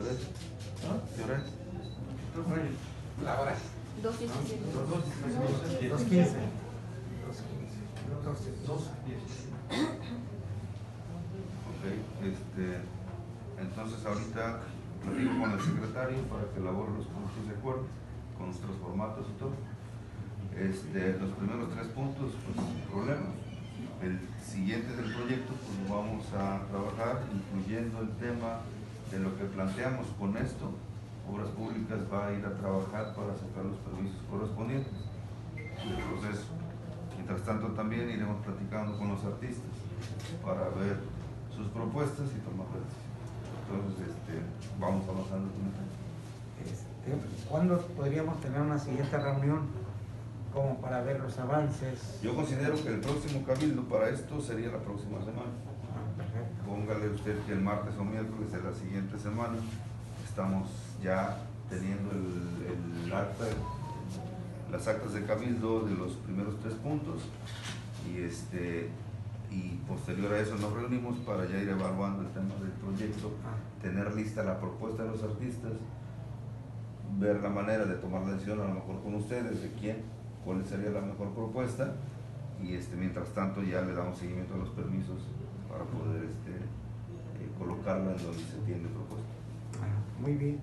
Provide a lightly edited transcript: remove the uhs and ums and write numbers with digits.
hora es? ¿Qué hora es? La hora. 2:17. 2:15. Ok, entonces ahorita platico con el secretario para que elabore los puntos de acuerdo con nuestros formatos y todo. Los primeros 3 puntos, pues sin problema. El siguiente del proyecto, pues lo vamos a trabajar incluyendo el tema de lo que planteamos con esto. Obras Públicas va a ir a trabajar para sacar los permisos correspondientes del proceso. Mientras tanto también iremos platicando con los artistas para ver sus propuestas y tomar la decisión. Entonces, vamos avanzando con esto. ¿Cuándo podríamos tener una siguiente reunión como para ver los avances? Yo considero que el próximo cabildo para esto sería la próxima semana. Perfecto. Póngale usted que el martes o miércoles de la siguiente semana estamos ya teniendo el acta, las actas de cabildo de los primeros 3 puntos y posterior a eso nos reunimos para ya ir evaluando el tema del proyecto, tener lista la propuesta de los artistas, ver la manera de tomar la decisión a lo mejor con ustedes de cuál sería la mejor propuesta y mientras tanto ya le damos seguimiento a los permisos para poder colocarla en donde se tiene propuesta. Muy bien.